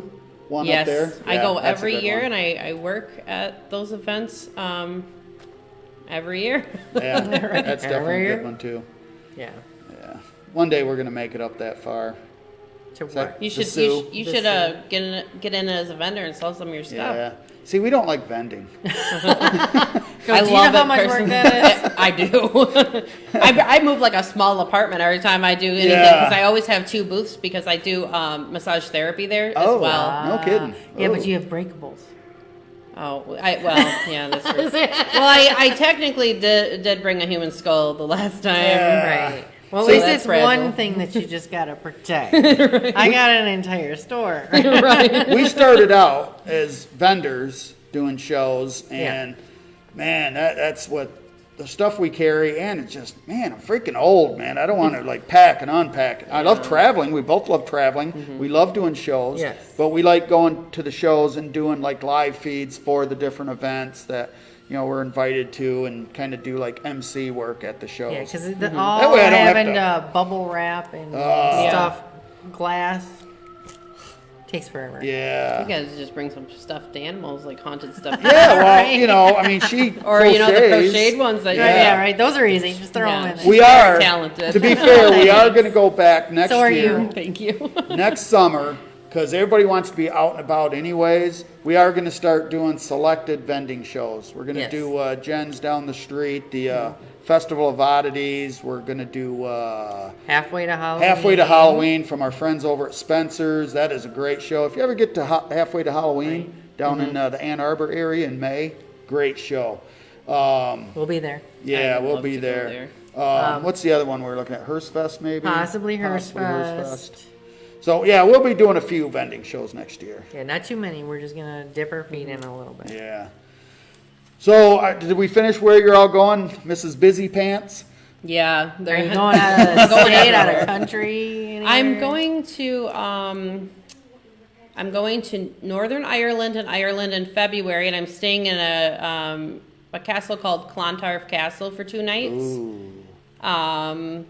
one Yes, up there? I Yeah, go that's a every good year, one. and I work at those events every year. Yeah, that's Every definitely a year? good one too. Yeah. Yeah. One day we're gonna make it up that far. To that- what? You The should Sioux. you The should Sioux. get in as a vendor and sell some of your stuff. Yeah. See, we don't like vending. I do you love know how it much work personally. that is? I do. I move like a small apartment every time I do anything, Yeah. because I always have 2 booths, because I do massage therapy there Oh, as well. wow. No kidding. Yeah, Ooh. but you have breakables. Oh, yeah, that's true. Well, I technically did bring a human skull the last time. Yeah. Right. Well, at So least that's it's fragile. one thing that you just gotta protect. I got an entire store. We started out as vendors doing shows, and man, that's what the stuff we carry. And it's just, man, I'm freaking old, man. I don't want to like pack and unpack. I love traveling. We both love traveling. We love doing shows. Yes. But we like going to the shows and doing like live feeds for the different events that, you know, we're invited to, and kind of do like MC work at the shows. Yeah, because That all way I don't have having to- bubble wrap and stuff, glass, takes forever. Yeah. You guys just bring some stuffed animals, like haunted stuffed Yeah, well, Right. you know, I mean, she or the crochets. crocheted ones that Right, yeah, right. Those are easy. Just throw them in there. We She's very are, talented. to be fair, we are going to go back next So are year, you. Thank you. next summer, because everybody wants to be out and about anyways. We are going to start doing selected vending shows. We're going to Yes. do Jen's down the street, the Festival of Oddities. We're going to do Halfway to Halloween. Halfway to Halloween from our friends over at Spencer's. That is a great show. If you ever get to Halfway to Halloween down in the Ann Arbor area in May, great show. We'll be there. Yeah, I'd we'll love be to go there. What's the other one we're looking at? Hearstfest, maybe? Possibly Possibly Hearstfest. So, yeah, we'll be doing a few vending shows next year. Yeah, not too many. We're just gonna dip our feet in a little bit. Yeah. So, did we finish where you're all going, Mrs. Busy Pants? Yeah, Are they're you going out of the Going state, out everywhere. of country? I'm anywhere? going to Northern Ireland in February, and I'm staying in a castle called Clontarf Castle for 2 nights. Ooh.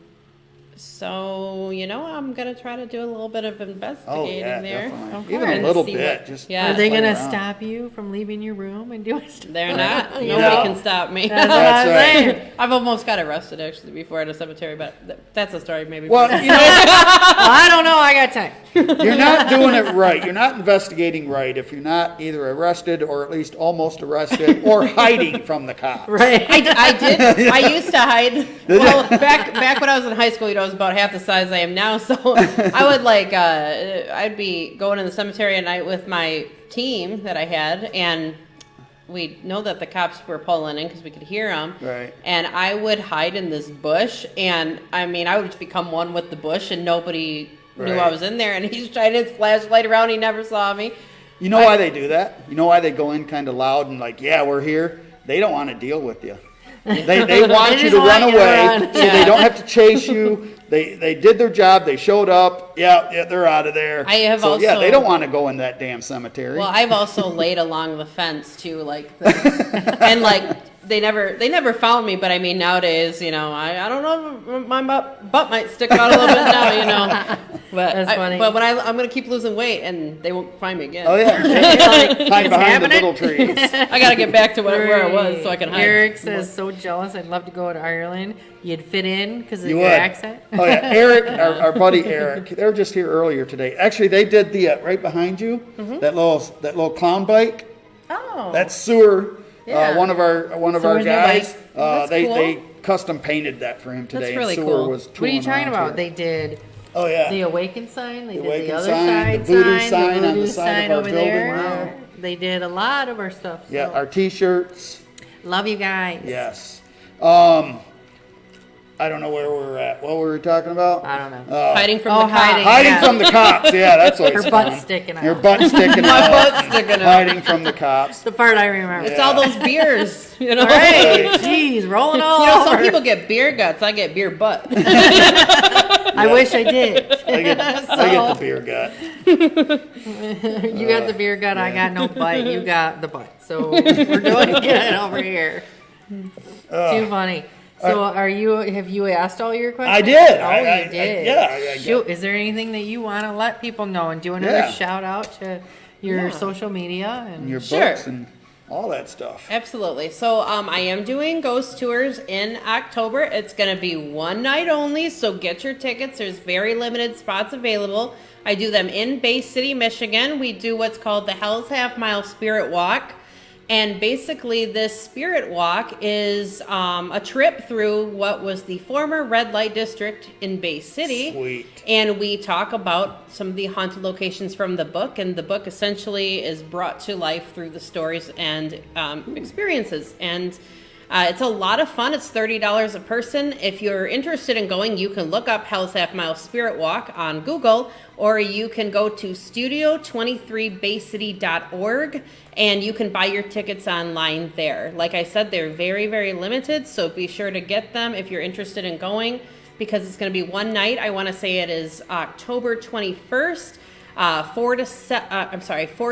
So I'm gonna try to do a little bit of Oh, investigating yeah, there. definitely. Of Even a course. little See bit. what- Just Yeah. Are they play gonna around. stop you from leaving your room and doing stuff? They're not. You Nobody know? can stop me. That's what That's I'm right. saying. I've almost got arrested actually before at a cemetery, but that's a story maybe. Well, you know, Well, I don't know. I got time. you're not doing it right. You're not investigating right if you're not either arrested or at least almost arrested or hiding from the cops. Right. I did. I used to hide. Well, back when I was in high school, I was about half the size I am now. So I would I'd be going in the cemetery at night with my team that I had, and we know that the cops were pulling in because we could hear them. Right. And I would hide in this bush, and I would just become one with the bush, and nobody knew I Right. was in there. And he's shining his flashlight around. He never saw me. You know why they do that? You know why they go in kind of loud and like, yeah, we're here? They don't want to deal with you. They want They you just to want run you to away run. so they don't have to chase you. They did their job. They showed up. Yeah, they're out of there. I have so, yeah, also- they don't want to go in that damn cemetery. Well, I've also laid along the fence too, like this. And they never found me. But nowadays, I don't know, if my butt might stick out a little bit now, But That's funny. But when I'm gonna keep losing weight, and they won't find me again. Oh, yeah. Hide behind the happening. little trees. I gotta get back to where I was so I can hide. Eric says, so jealous. I'd love to go to Ireland. You'd fit in because of You your would. accent. Oh, yeah. Eric, our buddy Eric, they were just here earlier today. Actually, they did the, right behind you, that little clown bike. Oh. That's Sewer, Yeah. one of our Sewer's new guys. bike. That's They cool. they custom painted that for him today. That's and really Sewer cool. was What are you touring talking around about? here. They did Oh yeah. the Awaken sign. They The did the Awaken other sign, side the voodoo sign, sign on the voodoo side sign of our over building there. there. They did a lot of our stuff. So. Yeah, our T-shirts. Love you guys. Yes. I don't know where we're at. What were we talking about? I don't know. Hiding from the cops. Hiding from the cops. Yeah, that's always Her fun. butt sticking out. Your butt sticking My out. butt's sticking out. Hiding from the cops. The part I remember. It's all those beers, you know. Right. Jeez, rolling all You know, some over. people get beer guts. I get beer butt. I wish I did. I get the beer gut. You got the beer gut, I got no butt, you got the butt. So we're doing it over here. Too funny. So have you asked all your questions? I did. Oh, you did. Yeah. Shoot, is there anything that you want to let people know and do another shout out to your social media and Your Sure. books and all that stuff. Absolutely. So I am doing ghost tours in October. It's going to be one night only, so get your tickets. There's very limited spots available. I do them in Bay City, Michigan. We do what's called the Hell's Half Mile Spirit Walk. And basically, this spirit walk is a trip through what was the former red light district in Bay City. Sweet. And we talk about some of the haunted locations from the book. And the book essentially is brought to life through the stories and experiences. And it's a lot of fun. It's $30 a person. If you're interested in going, you can look up Hell's Half Mile Spirit Walk on Google, or you can go to studio23baycity.org and you can buy your tickets online there. Like I said, they're very, very limited, so be sure to get them if you're interested in going, because it's going to be one night. I want to say it is October 21st, 4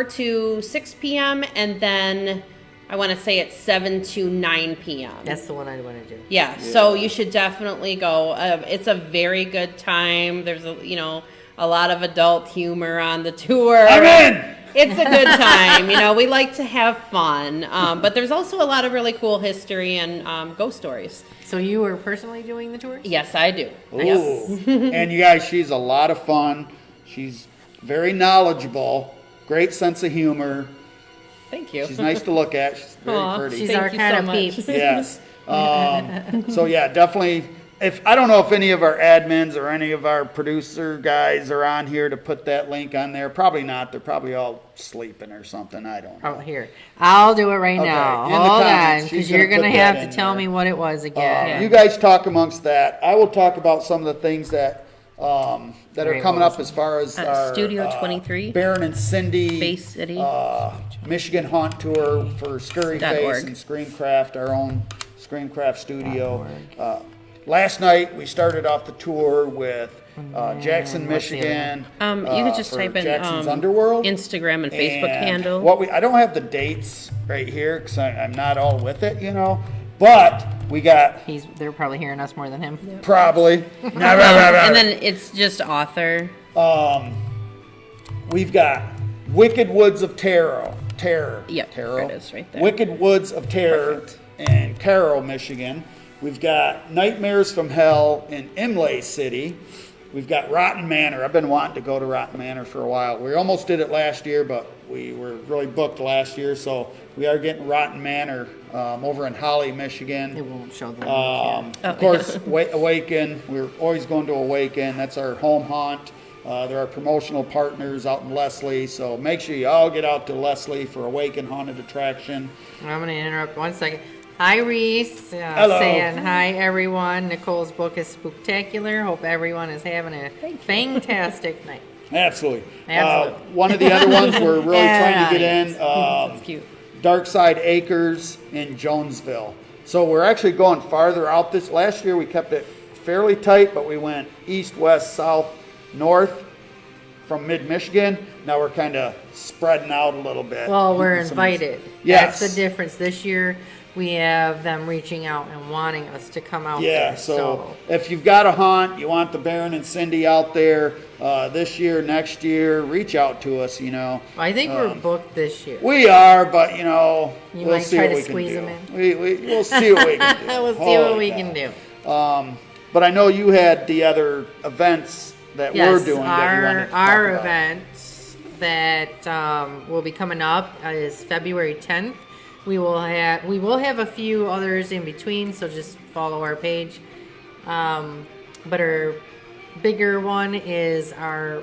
to 6 p.m., and then I want to say it's 7 to 9 p.m. that's the one I want to do. Yeah, so you should definitely go. It's a very good time. There's a lot of adult humor on the tour. I'm in! It's a good time. We like to have fun. But there's also a lot of really cool history and ghost stories. So you are personally doing the tours? Yes, I do. Ooh. Yes. And you guys, she's a lot of fun. She's very knowledgeable, great sense of humor. Thank you. She's nice to look at. She's very Aw, pretty. She's Thank our you kind so of much. peeps. Yes. So yeah, definitely. I don't know if any of our admins or any of our producer guys are on here to put that link on there. Probably not. They're probably all sleeping or something. I don't know. Oh, here. I'll do it right Okay, now. in the Hold comments, on, she's because you're gonna going put to have that to in tell there. me what it was again. You guys talk amongst that. I will talk about some of the things that are Great, coming what was up as far as our Studio 23, Baron and Cindy Bay City. Michigan Haunt Tour for Scurry Face .org. and Screamcraft, our own Screamcraft studio. Last night we started off the tour with Jackson, what's the other Michigan. You could just for type in Jackson's Underworld. Instagram and Facebook And handle. I don't have the dates right here because I'm not all with it, But we got They're probably hearing us more than him. probably. And then it's just author. We've got Wicked Woods of Terror. Yep, Terror. there it is right there. Wicked Woods of Terror Perfect. in Carroll, Michigan. We've got Nightmares from Hell in Imlay City. We've got Rotten Manor. I've been wanting to go to Rotten Manor for a while. We almost did it last year, but we were really booked last year, so we are getting Rotten Manor over in Holly, Michigan. It won't show them. Of course, Awaken. We're always going to Awaken. That's our home haunt. There are promotional partners out in Leslie, so make sure you all get out to Leslie for Awaken Haunted Attraction. I'm going to interrupt 1 second. Hi, Reese. Hello. Saying hi, everyone. Nicole's book is spooktacular. Hope everyone is having a fantastic night. Absolutely. Absolutely. One of the other ones we're really trying to get in, That's cute. Darkside Acres in Jonesville. So we're actually going farther out this. Last year we kept it fairly tight, but we went east, west, south, north from mid-Michigan. Now we're kind of spreading out a little bit. Well, we're Some of these- invited. Yes. That's the difference. This year, we have them reaching out and wanting us to come out Yeah, there. so if you've got a haunt, you want the Baron and Cindy out there this year, next year, reach out to us, I think we're booked this year. We are, but, You we'll might see try what to we can squeeze do. them in. We'll see what we can do. We'll see Holy what we cow. can do. But I know you had the other events that we're doing that you wanted to talk our about. event that will be coming up is February 10th. We will have a few others in between, so just follow our page. But our bigger one is our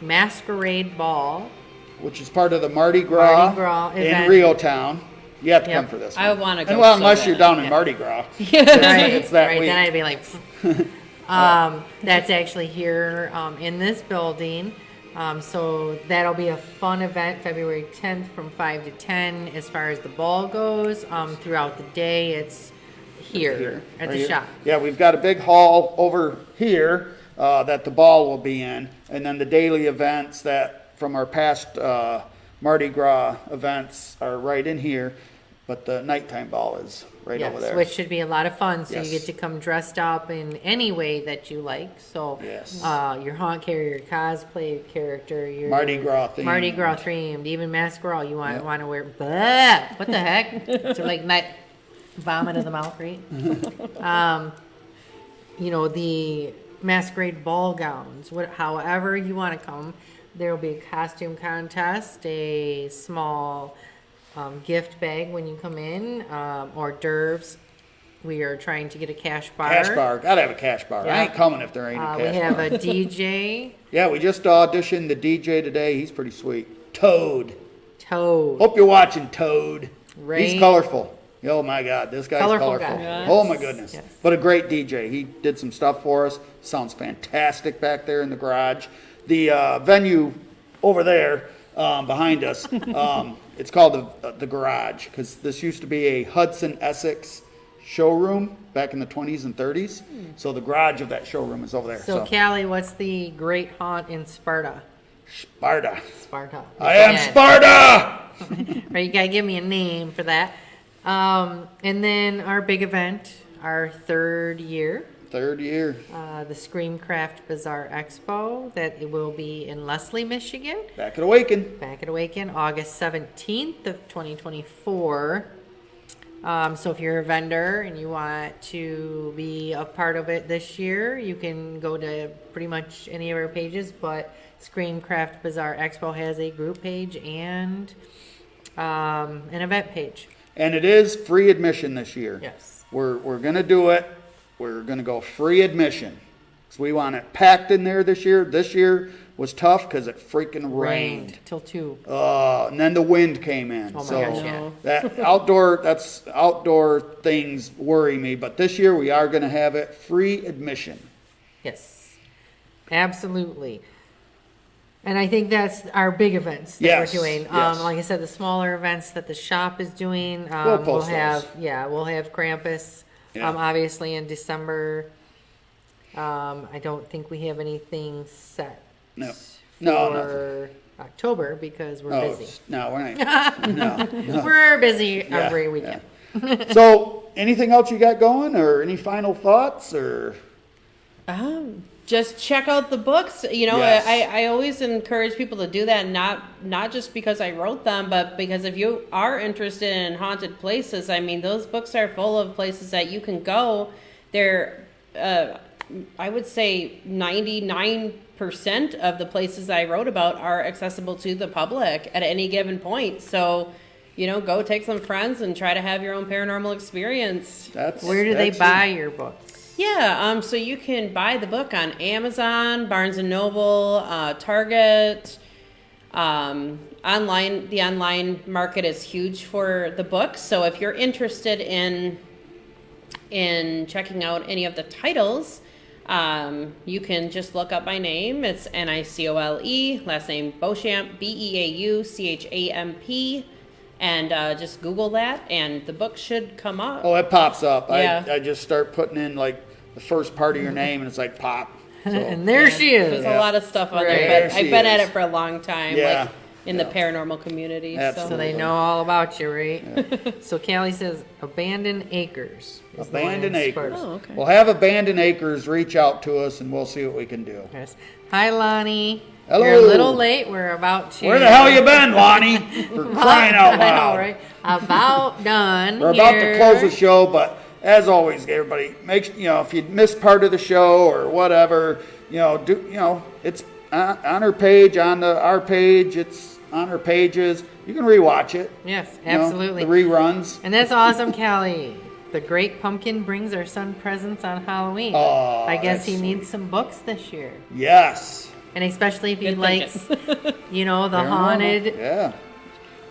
Masquerade Ball. Which is part of the Mardi Gras, Mardi Gras in event. Reeltown. You have to Yep. come for this I one. wanna go And well, so unless you're bad. down in Mardi Gras. Right, It's that right. week. Then I'd be like, that's actually here in this building. So that'll be a fun event, February 10th from 5 to 10. As far as the ball goes, throughout the day, it's here at Right the here. shop. Yeah, we've got a big hall over here that the ball will be in, and then the daily events that from our past Mardi Gras events are right in here, but the nighttime ball is right over there. Which should be a lot of fun. So Yes. you get to come dressed up in any way that you like. So Yes. your haunt carrier, your cosplay character, your Mardi Gras themed. Mardi Gras themed, even masquerade. You want to wear. Bleh, what the heck? It's like that vomit in the mouth, right? The masquerade ball gowns. However you want to come, there will be a costume contest, a small gift bag when you come in, hors d'oeuvres. We are trying to get a cash bar. Cash bar, gotta have a cash bar. Yeah. I ain't coming if there ain't a We cash have bar. a DJ, Yeah, we just auditioned the DJ today. He's pretty sweet. Toad. Toad. Hope you're watching, Toad. Right. He's colorful. Oh my God, this guy's Colorful colorful. guy. Yes. Oh my goodness. Yes. But a great DJ. He did some stuff for us. Sounds fantastic back there in the garage. The venue over there behind us, it's called the Garage, because this used to be a Hudson Essex showroom back in the 20s and 30s. So the garage of that showroom is over there. So, Callie, what's the great haunt in Sparta? Sparta. Sparta. I am Yeah. Sparta! Right, you gotta give me a name for that. And then our big event, our third year, Third year. the Screamcraft Bazaar Expo, that it will be in Leslie, Michigan, Back at Awaken. back at Awaken, August 17th of 2024. So if you're a vendor and you want to be a part of it this year, you can go to pretty much any of our pages, but Screamcraft Bazaar Expo has a group page and an event page. And it is free admission this year. Yes. We're going to do it. We're going to go free admission. 'Cause we want it packed in there this year. This year was tough because it freaking rained. Till 2. And then the wind came in. Oh my so gosh, yeah. that's outdoor things worry me. But this year we are going to have it free admission. Yes. Absolutely. And I think that's our big events that Yes, we're doing. yes. Like I said, the smaller events that the shop is doing. We'll post those. We'll have Krampus, Yeah. obviously in December. I don't think we have anything set No. for No, nothing. October because we're Oh, busy. no, we're not. No. We're busy Yeah, every weekend. So, anything else you got going, or any final thoughts, or? Just check out the books. Yes. I always encourage people to do that, not just because I wrote them, but because if you are interested in haunted places, I mean, those books are full of places that you can go. They're, I would say 99% of the places I wrote about are accessible to the public at any given point. So, go take some friends and try to have your own paranormal experience. Where do they that's buy it. your books? Yeah, so you can buy the book on Amazon, Barnes & Noble, Target. Online, the online market is huge for the books. So if you're interested in checking out any of the titles, you can just look up my name. It's Nichole, last name Beauchamp, Beauchamp, and just Google that, and the book should come up. Oh, it pops up. Yeah. I just start putting in like the first part of your name, and it's like pop. So, And there she is. There's a lot of stuff on Right. there, There but she I've been at is. it for a long time, Yeah. like in the paranormal community. So they know all about you, right? So Callie says Abandoned Acres. is the one in Abandoned Sparta. Acres. Oh, okay. We'll have Abandoned Acres reach out to us, and we'll see what we can do. Yes. Hi, Lonnie. Hello. You're a little late. We're about to. Where the hell you been, Lonnie? For crying out I know, loud. right? About done. We're about to here. close the show, but as always, everybody, if you missed part of the show or whatever, it's on her page, our page, it's on her pages. You can rewatch it. Yes, you know, absolutely. the reruns. And that's awesome, Callie. The Great Pumpkin brings our son presents on Halloween. Oh, I guess that's he sweet. needs some books this year. Yes. And especially if he Good likes, the Paranormal. haunted. Yeah.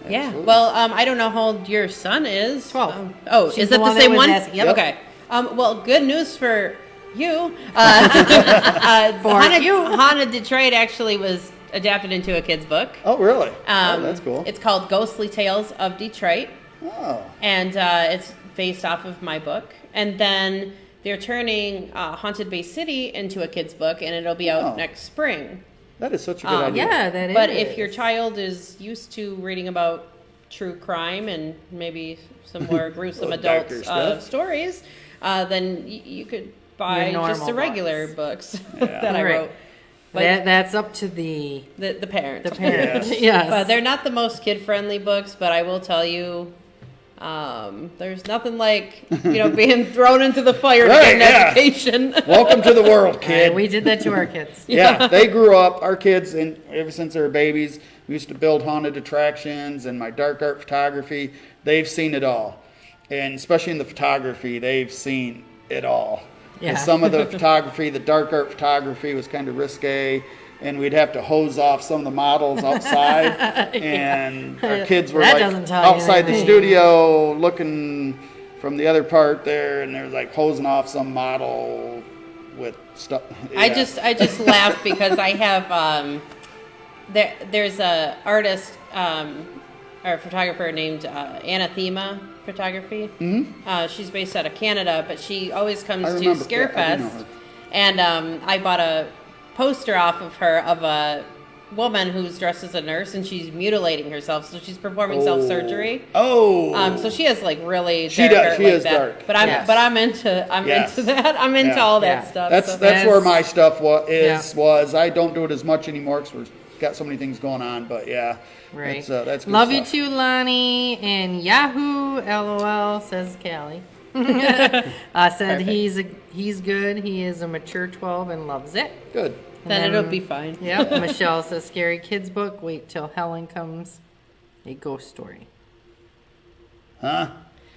Yeah. Absolutely. Well, I don't know how old your son is. 12. Oh, She's is the it the one that same was one? asking. Yep. Okay. Well, good news for you. For you. Haunted Detroit actually was adapted into a kid's book. Oh, really? That's cool. It's called Ghostly Tales of Detroit, Oh, and it's based off of my book. And then they're turning Haunted Bay City into a kid's book, and it'll be out Oh. next spring. that is such a good idea. Yeah, that is. But if your child is used to reading about true crime and maybe some more gruesome Little adult darker stuff. stories, then you could buy Your just the normal regular books that I Right. wrote. But that's up to the the parent. parent. Yes. Yes. But they're not the most kid-friendly books, but I will tell you, there's nothing like, being thrown into the fire to Right, get an yeah. education. Welcome to the world, kid. We did that to our kids. Yeah, they grew up, our kids, and ever since they were babies, we used to build haunted attractions and my dark art photography. They've seen it all. And especially in the photography, they've seen it all. Yeah. And some of the photography, the dark art photography was kind of risque, and we'd have to hose off some of the models outside. And our kids were That like doesn't tell you outside the anything. studio looking from the other part there, and they're like hosing off some model with stuff. I Yeah. just laugh because I have there's a artist or photographer named Anathema Photography. Mm-hmm. She's based out of Canada, but she always comes I to remember. Yeah, I do know Scarefest, her. and I bought a poster off of her of a woman who's dressed as a nurse and she's mutilating herself, so she's performing self-surgery. Oh. So she has like really She dark does. art She like is that. dark. But I'm Yes. I'm into Yes. that. I'm into Yeah. all that Yeah. stuff. That's so. that's where That's- my stuff Yeah. was. I don't do it as much anymore because we've got so many things going on. But yeah, Right. that's good Love stuff. you too, Lonnie. And Yahoo, LOL, says Callie. Said he's good. He is a mature 12 and loves it. Good. Then it'll be fine. Yep. Michelle says scary kids book. Wait till Helen comes. A ghost story. Huh?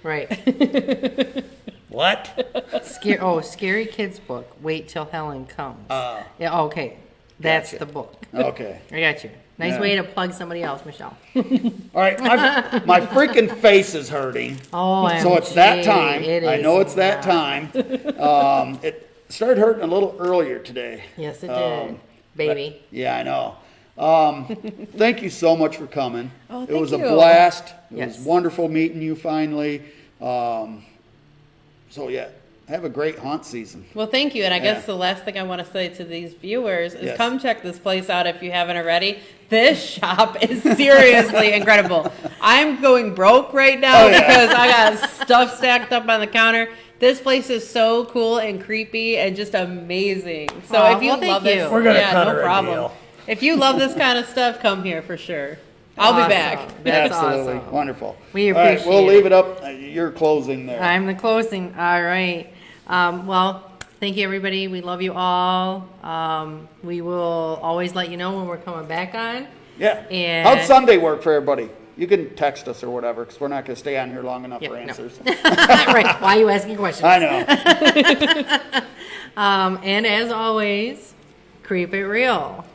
Right. What? Scary kids book. Wait till Helen comes. Yeah. Okay. That's Gotcha. the book. Okay. I got you. Nice Yeah. way to plug somebody else, Michelle. All right. My freaking face is hurting. Oh, So it's that time. It I is know it's that now. time. It started hurting a little earlier today. Yes, it did. Baby. Yeah, I know. Thank you so much for coming. Oh, it was thank a you. blast. It Yes. was wonderful meeting you finally. So yeah, have a great haunt season. Well, thank you. And I Yeah. guess the last thing I want to say to these viewers is Yes. come check this place out if you haven't already. This shop is seriously incredible. I'm going broke right now Oh, yeah. because I got stuff stacked up on the counter. This place is so cool and creepy and just amazing. So Aw, if you well, thank love this, you. We're gonna yeah, cut no her a problem. deal. If you love this kind of stuff, come here for sure. I'll Awesome. be back. That's Absolutely awesome. wonderful. We All right, appreciate we'll leave it. it up. You're closing there. I'm the closing. All right. Well, thank you, everybody. We love you all. We will always let you know when we're coming back on. Yeah. And- How'd Sunday work for everybody? You can text us or whatever because we're not going to stay on here long enough Yeah, for no. answers. Right. Why are you asking questions? I know. And as always, creep it real.